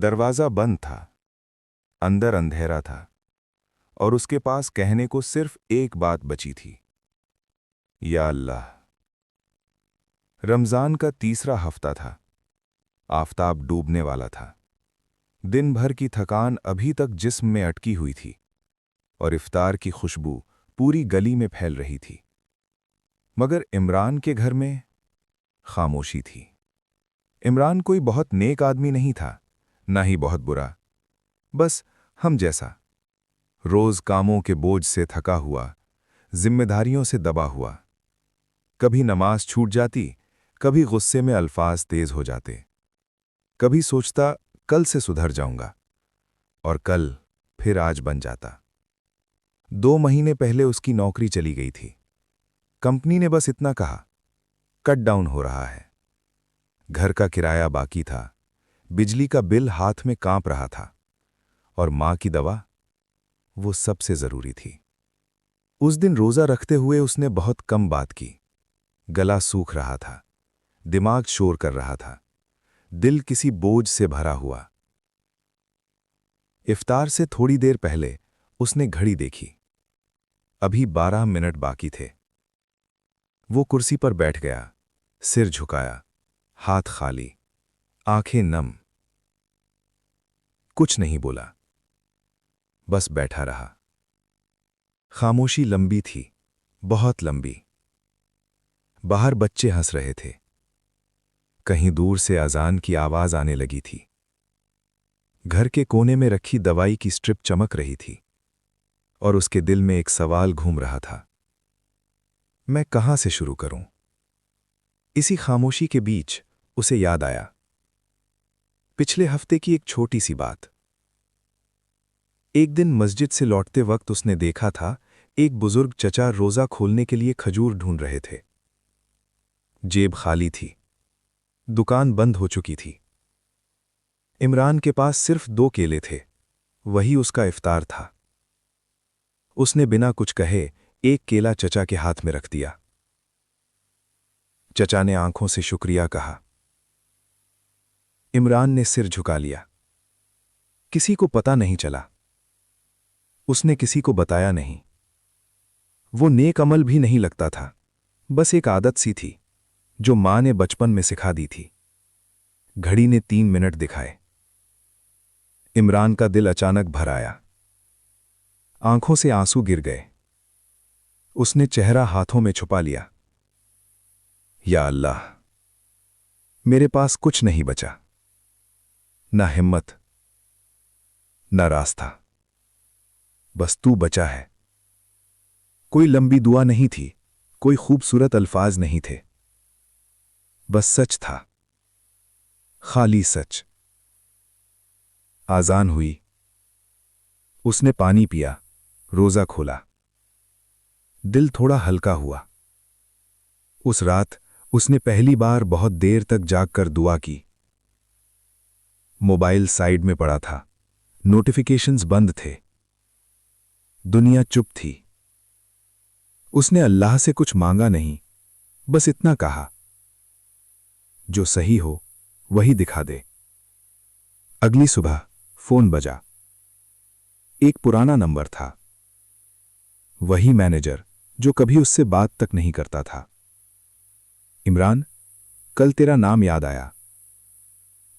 दरवाज़ा बंद था, अंदर अंधेरा था और उसके पास कहने को सिर्फ एक बात बची थी, या अल्लाह। रमज़ान का तीसरा हफ्ता था। आफताब डूबने वाला था। दिन भर की थकान अभी तक जिस्म में अटकी हुई थी और इफ्तार की खुशबू पूरी गली में फैल रही थी। मगर इमरान के घर में खामोशी थी। इमरान कोई बहुत नेक आदमी नहीं था, ना ही बहुत बुरा, बस हम जैसा, रोज कामों के बोझ से थका हुआ, जिम्मेदारियों से दबा हुआ। कभी नमाज छूट जाती, कभी गुस्से में अल्फाज तेज हो जाते, कभी सोचता कल से सुधर जाऊंगा, और कल फिर आज बन जाता। 2 महीने पहले उसकी नौकरी चली गई थी। कंपनी ने बस इतना कहा, कट डाउन हो रहा है। घर का किराया बाकी था, बिजली का बिल हाथ में कांप रहा था, और मां की दवा, वो सबसे जरूरी थी। उस दिन रोजा रखते हुए उसने बहुत कम बात की। गला सूख रहा था, दिमाग शोर कर रहा था, दिल किसी बोझ से भरा हुआ। इफ्तार से थोड़ी देर पहले उसने घड़ी देखी। अभी 12 मिनट बाकी थे। वो कुर्सी पर बैठ गया, सिर झुकाया, हाथ खाली, आंखें नम। कुछ नहीं बोला, बस बैठा रहा। खामोशी लंबी थी, बहुत लंबी। बाहर बच्चे हंस रहे थे। कहीं दूर से अजान की आवाज आने लगी थी। घर के कोने में रखी दवाई की स्ट्रिप चमक रही थी, और उसके दिल में एक सवाल घूम रहा था, मैं कहां से शुरू करूं? इसी खामोशी के बीच उसे याद आया, पिछले हफ्ते की एक छोटी सी बात। एक दिन मस्जिद से लौटते वक्त उसने देखा था, एक बुजुर्ग चचा रोजा खोलने के लिए खजूर ढूंढ रहे थे। जेब खाली थी, दुकान बंद हो चुकी थी। इमरान के पास सिर्फ 2 केले थे, वही उसका इफ्तार था। उसने बिना कुछ कहे एक केला चचा के हाथ में रख दिया। चचा ने आंखों से शुक्रिया कहा। इमरान ने सिर झुका लिया। किसी को पता नहीं चला। उसने किसी को बताया नहीं। वो नेक अमल भी नहीं लगता था, बस एक आदत सी थी जो मां ने बचपन में सिखा दी थी। घड़ी ने 3 मिनट दिखाए। इमरान का दिल अचानक भर आया। आंखों से आंसू गिर गए। उसने चेहरा हाथों में छुपा लिया। या अल्लाह, मेरे पास कुछ नहीं बचा, ना हिम्मत, ना रास्ता, बस तू बचा है। कोई लंबी दुआ नहीं थी, कोई खूबसूरत अल्फाज नहीं थे, बस सच था, खाली सच। आजान हुई। उसने पानी पिया, रोजा खोला। दिल थोड़ा हल्का हुआ। उस रात उसने पहली बार बहुत देर तक जागकर दुआ की। मोबाइल साइड में पड़ा था, नोटिफिकेशंस बंद थे, दुनिया चुप थी। उसने अल्लाह से कुछ मांगा नहीं, बस इतना कहा, जो सही हो वही दिखा दे। अगली सुबह फोन बजा। एक पुराना नंबर था। वही मैनेजर जो कभी उससे बात तक नहीं करता था। इमरान, कल तेरा नाम याद आया।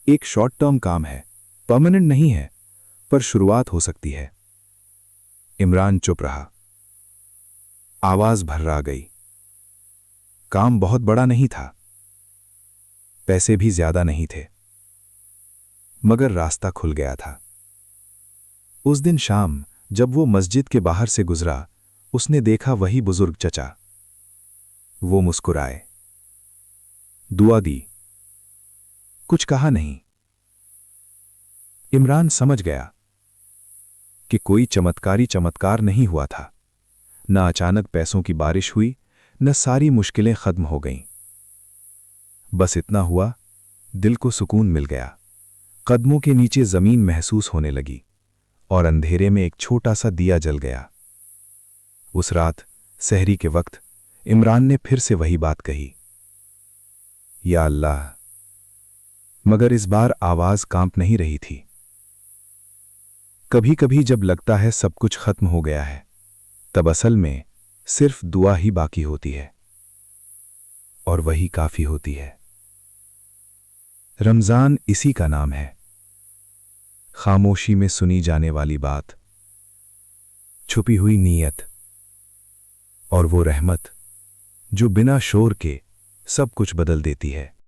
एक शॉर्ट टर्म काम है, परमानेंट नहीं है, पर शुरुआत हो सकती है। इमरान चुप रहा। आवाज भर्रा गई। काम बहुत बड़ा नहीं था, पैसे भी ज्यादा नहीं थे, मगर रास्ता खुल गया था। उस दिन शाम जब वो मस्जिद के बाहर से गुजरा, उसने देखा वही बुजुर्ग चचा। वो मुस्कुराए, दुआ दी, कुछ कहा नहीं। इमरान समझ गया कि कोई चमत्कारी चमत्कार नहीं हुआ था। न अचानक पैसों की बारिश हुई, न सारी मुश्किलें खत्म हो गईं। बस इतना हुआ, दिल को सुकून मिल गया। कदमों के नीचे जमीन महसूस होने लगी, और अंधेरे में एक छोटा सा दिया जल गया। उस रात सहरी के वक्त इमरान ने फिर से वही बात कही, या अल्लाह। मगर इस बार आवाज कांप नहीं रही थी, कभी कभी जब लगता है सब कुछ खत्म हो गया है, तब असल में सिर्फ दुआ ही बाकी होती है, और वही काफी होती है। रमजान इसी का नाम है, खामोशी में सुनी जाने वाली बात, छुपी हुई नीयत, और वो रहमत जो बिना शोर के सब कुछ बदल देती है।